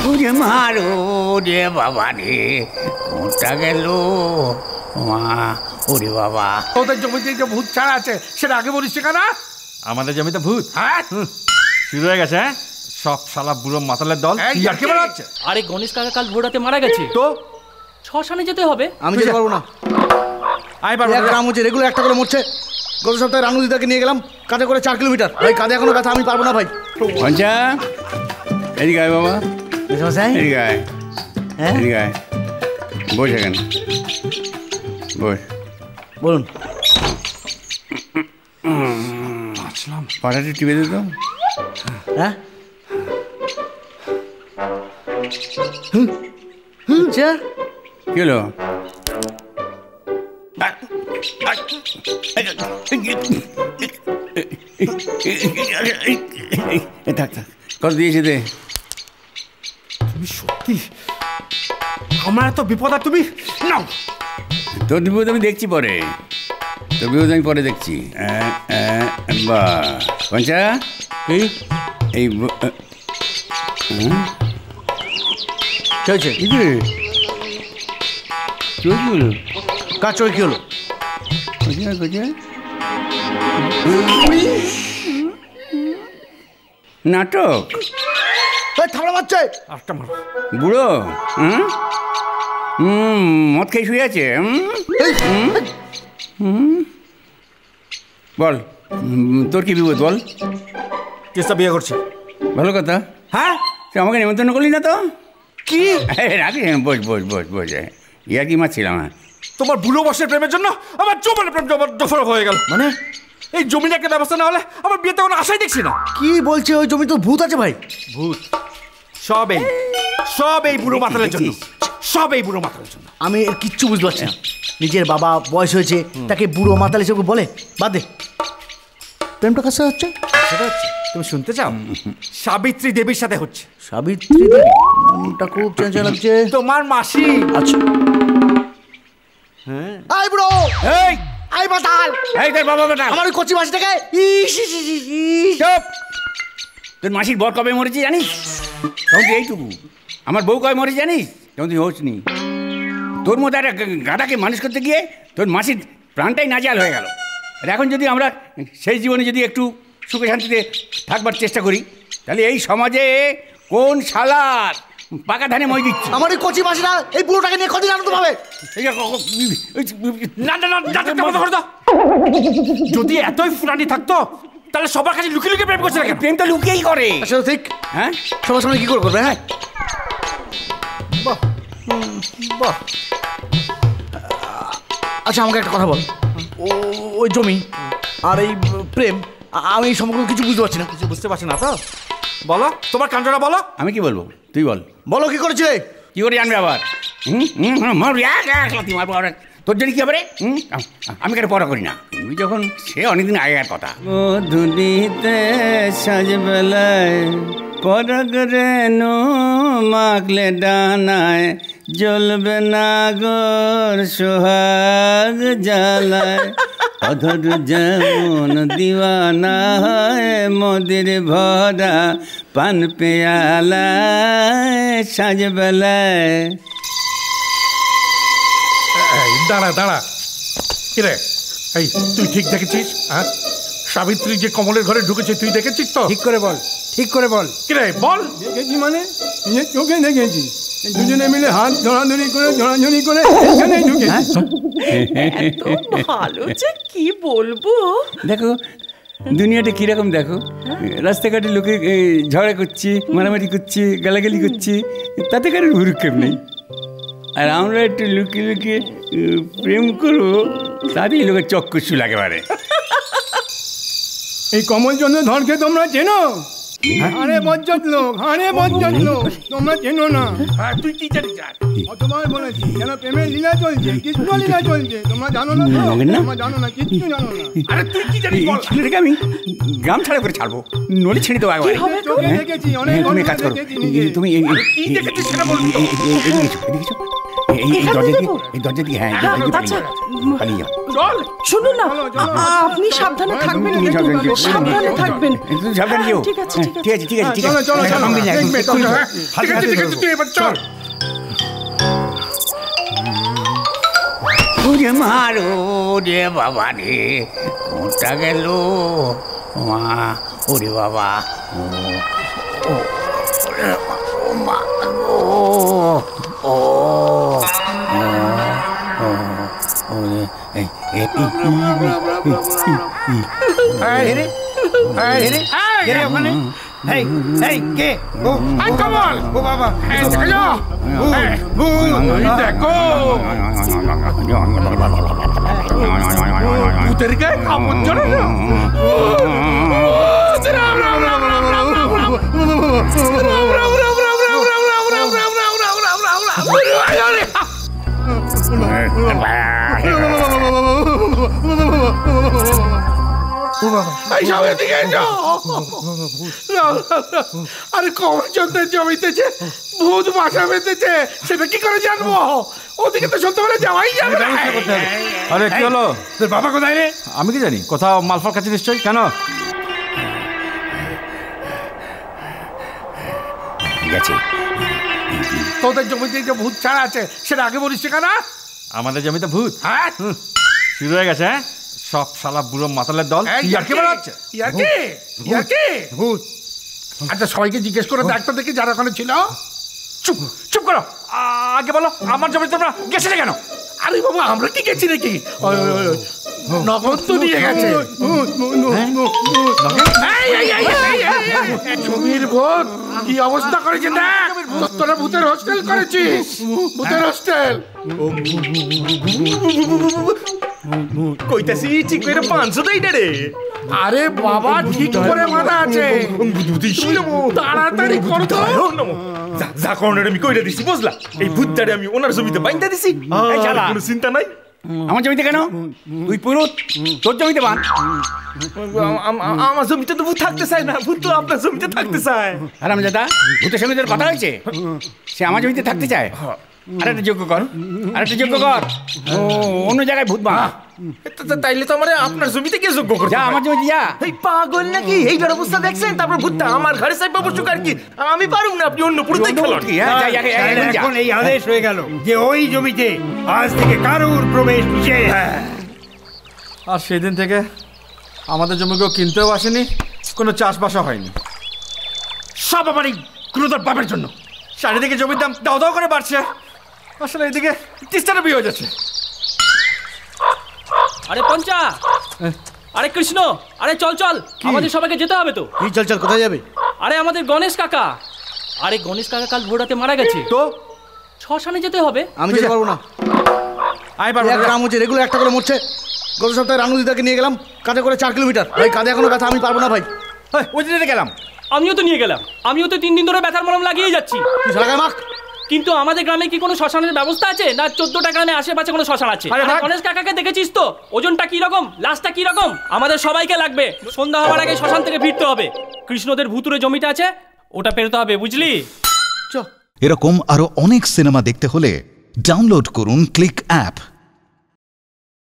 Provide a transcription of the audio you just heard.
ওরে মারো রে বাবা রে, কোনটা গেল মা? ওরে বাবা, তোদের জমিতে যে ভূত ছাড়া আছে সেটা আগে বলিস কেন? আমাদের জমিতে ভূত? হ্যাঁ, শুরু হয়ে গেছে। সব শালা বুড়ো মাতালের দল। আরে গণেশ কাকা কাল ভোর রাতে মারা গেছে তো, শ্মশানে যেতে হবে। আমি যেতে পারবো না। আমি পারবো না। গ্রাম হচ্ছে রেগুলার একটা করে মরছে। গত সপ্তাহে রানুদিদাকে নিয়ে গেলাম কাঁধে করে 4 কিলোমিটার। ভাই কাঁধে এখনো ব্যথা, আমি পারবো না ভাই। পঞ্চা এদিকে আয় বাবা, এদিকে আয়, এদিকে আয়, বস এখানে বস। বলুন। পাটাটি টিপে দিত। হ্যাঁ কি হলো? থাক থাক, কত দিয়েছে দে। তুমি সত্যি আমার এত বিপদ আর তুমি নাও। তোর বিপদ আমি দেখছি পরে, তোর বিপদ আমি পরে দেখছি। বা পঞ্চা এই চলছে কাজ চলে কি হলো? নাটক থামড়া মারছে বুড়ো। মদ খেয়ে শুয়ে আছে। বল তোর কি বিপদ বল। চেষ্টা বিয়ে করছে। ভালো কথা। হ্যাঁ, তুই আমাকে নিমন্ত্রণ করলি না তো? কি রাখি, বস বস বস বস। ইয়া কি মারছিলাম? তোমার বুড়ো বসের প্রেমের জন্য আমার জমানের প্রেম দফর হয়ে গেল। মানে এই জমির একটা ব্যবস্থা না হলে আমার বিয়েতে কোনো আশাই দেখছি না। কি বলছে? ওই জমি তো ভূত আছে ভাই। ভূত সব এই বুড়ো মাতালের জন্য, সব এই বুড়ো মাতালের জন্য। আমি এর কিচ্ছু বুঝতে পারছি না। নিজের বাবা বয়স হয়েছে, তাকে বুড়ো মাতাল হিসেবে বলে? বাদ দে। প্রেমটা কাছে হচ্ছে সেটা হচ্ছে, তুমি শুনতে চাও? সাবিত্রী দেবীর সাথে হচ্ছে। সাবিত্রী দেবী? নামটা খুব চেঞ্জ লাগছে। তোমার মাসি। আচ্ছা হ্যাঁ। আই বুড়ো, এই আই মাতাল, এই তোর বাবা বেটা আমার ওই কচি মাসিটাকে। চুপ! তোর মাসির বর কবে মরেছি জানিস? তখন তুই এইটুকু। আমার বউ কবে মরেছি জানিস? তখন তুই হোস নি। তোর মতো একটা গাধাকে মানুষ করতে গিয়ে তোর মাসির প্রাণটাই নাজাল হয়ে গেল। আর এখন যদি আমরা সেই জীবনে যদি একটু সুখে শান্তিতে থাকবার চেষ্টা করি, তাহলে এই সমাজে কোন শালার পাকা ধানে মই দিচ্ছে? আমার ওই কচি মাসিরা এই বুড়োটাকে নিয়ে কদিন আনন্দ পাবে? যদি এতই ফুরানি থাকতো তাহলে সবার কাছে লুকিয়ে লুকিয়ে প্রেম করছে। প্রেম তো লুকিয়েই করে। আসলে ঠিক। হ্যাঁ, সবার সামনে কি করবে? হ্যাঁ বাহ বাহ। আচ্ছা আমাকে একটা কথা বল, ওই জমি আর এই প্রেম, আমি এই সম্পর্কে কিছু বুঝতে পারছি না। কিছু বুঝতে পারছি না তো? বলো তোমার কাণ্ডটা বলো। আমি কি বলবো? তুই বল। বলো কি করেছিলে? কি করে জানবে আবার? তোর জন্য কি হবে রে? আমি কেন পড়া করি না? তুমি যখন, সে অনেকদিন আগের কথা। মধুদিতে সাজবেলায় পরগ রেণু মাখলে ডানায়, জ্বলবে না গোর সোহাগ জ্বালায়। অধর যেমন দিওয়ানা হয় মদির ভরা পান পেয়ালায় সাজবেলায়। দাঁড়া দাঁড়া, কিরে এই তুই ঠিক দেখেছিস? হ্যাঁ, সাবিত্রী যে কমলের ঘরে ঢুকেছে তুই দেখেছিস তো? ঠিক করে বল, ঠিক করে বল। কিরে বল। দেখেছি মানে নিজের চোখে দেখেছি। দুজনে মিলে হাত ধরাধরি করে জড়াজড়ি করে এখানে ঢুকেছি। এত ভালো যে কি বলবো। দেখো দুনিয়াটা কিরকম দেখো। রাস্তাঘাটে লোকে ঝগড়া করছি, মারামারি করছি, গালাগালি করছি, তাতে কারোর ভুরুক্ষেপ নেই। আর আমরা একটু লুকিয়ে লুকিয়ে প্রেম করবো, তাতেই লোকের চক্ষুষু লাগে বারে। এই কমলচন্দ্র ধরকে তোমরা চেনো? আরে বজ্জত লোক, আরে বজ্জত লোক, তোমরা চেনো না? তুই কি জানিস? অতবার বলেছি যেন প্রেমের লীলা চলছে, কৃষ্ণ লীলা চলছে, তোমরা জানো না? তোমরা জানো না, কিচ্ছু জানো না। আরে তুই কি জানিস? ছেলেটাকে আমি গ্রাম ছাড়া করে ছাড়বো, নলে ছেড়ে দেবো একবারে। চোখে দেখেছি, অনেক তুমি কাজ করো, তুমি কি দেখেছিস সেটা বলবি তো? এই দরজা দিয়ে হ্যাঁ এই দরজা দিয়ে আচ্ছা। পালিয়ে যাও চল শুনুন না, আপনি সাবধানে থাকবেন, সাবধানে থাকবেন। একটু সাবধানে যেও ঠিক আছে, ঠিক আছে। ঠিক আছে ঠিক আছে ঠিক চলো আছে চলো চলো সামনে যা, দেখবে, এক্ষুনি চলো, চল। হ্যাঁ। ঠিক আছে ঠিক আছে তুই এবার চল ওরে মারো রে বাবা রে কোনটা গেল মা ওরে বাবা ও ও মা ও ও ওখানে এই এই কে ও কমল ও বাবা দেখো দেখো ভূতের গায়ে কাপড় জড়ে না আরে কমল চন্দ্রের জমিতেছে ভূত বাসা বেঁধেছে সেটা কি করে জানবো ওদিকে তো সত্যি বলে যাওয়াই যাবে না। আরে কি হলো? তোর বাবা কোথায় রে? আমি কি জানি, কোথাও মালফার কাছে নিশ্চয়ই। কেন? গেছে তোদের জমিতে যে ভূত ছাড়া আছে সেটা আগে বলিস কেন? আমাদের জমিতে ভূত হ্যাঁ শুরু হয়ে গেছে। হ্যাঁ, সব শালা বুড়ো মাতালের দল। ইয়ার্কি বেড়াচ্ছে ইয়ার্কি ভূত। আচ্ছা সবাইকে জিজ্ঞেস করে দেখ তো দেখি যারা ওখানে ছিল। চুপ চুপ করো, আগে বলো আমার জমিতে তোমরা গেছিলে কেন? আরে বাবা আমরা কি গেছি নাকি? নগদ তো নিয়ে গেছে জমির ভূত কি অবস্থা করেছে দেখ। তোরা ভূতের হোস্টেল করেছিস, ভূতের হোস্টেল। কইতাছি ঠিক করে 500 দেই না রে। আরে বাবা ঠিক করে মাথা আছে, তাড়াতাড়ি করো তো। যা যা করণের আমি কইরা দিছি বুঝলা। এই ভূতটারে আমি ওনার জমিতে বাইন্ধা দিছি, এই শালা। কোনো চিন্তা নাই। আমার জমিতে কেন? তুই পুরুত, তোর জমিতে বান। আমার জমিতে তো ভূত থাকতে চায় না, ভূত তো আপনার জমিতে থাকতে চায়। আর আমি দাদা ভূতের সঙ্গে তোর কথা হয়েছে? সে আমার জমিতে থাকতে চায়। আরেকটা যোগ্য কর, আরেকটা যোগ্য কর। ও অন্য জায়গায় ভূত বান। তাইলে তো আমার আপনার জমিতে কে যোগ্য করতে যা আমার জমিতে যা। এই পাগল নাকি? এইটার অবস্থা দেখছেন? তারপর ভূতটা আমার ঘরে চাইবা বসুক আর কি। আমি পারুম না, আপনি অন্য পুরোটাই খেলান। এখন এই আদেশ হয়ে গেল যে ওই জমিতে আজ থেকে কারুর প্রবেশ নিষেধ। আর সেদিন থেকে আমাদের জমি কেউ কিনতেও আসেনি, কোনো চাষবাসও হয়নি। সব আমার এই ক্রোধার বাপের জন্য। চারিদিকে জমির দাম দাও দাও করে বাড়ছে, আসলে এদিকে তিস্তাটা বিয়ে হয়ে যাচ্ছে। আরে পঞ্চা, আরে কৃষ্ণ, আরে চল চল, আমাদের সবাইকে যেতে হবে তো। কি চল চল কোথায় যাবে? আরে আমাদের গণেশ কাকা, আরে গণেশ কাকা কাল ভোর রাতে মারা গেছে তো শ্মশানে যেতে হবে। আমি যেতে পারবো না। আমি পারবো না। গ্রাম হচ্ছে রেগুলার একটা করে মরছে। গত সপ্তাহে রানু দিদাকে নিয়ে গেলাম কাঁধে করে 4 কিলোমিটার। ভাই কাঁধে এখনো ব্যথা, আমি পারবো না ভাই। ওই দিনে গেলাম, আমিও তো নিয়ে গেলাম, আমিও তো 3 দিন ধরে ব্যথার মলম লাগিয়ে যাচ্ছি। তুই সারা মাখ। কিন্তু আমাদের গ্রামে কি কোনো শ্মশানের ব্যবস্থা আছে? না 14টা গ্রামে আশেপাশে কোনো শ্মশান আছে? আরে ভাগ। গণেশ কাকাকে দেখেছিস তো, ওজনটা কি রকম, লাশটা কি রকম? আমাদের সবাইকে লাগবে, সন্ধ্যা হওয়ার আগে শ্মশান থেকে ফিরতে হবে। কৃষ্ণদের ভুতুরে জমিটা আছে, ওটা পেরোতে হবে, বুঝলি? চ এরকম আরো অনেক সিনেমা দেখতে হলে ডাউনলোড করুন ক্লিক অ্যাপ।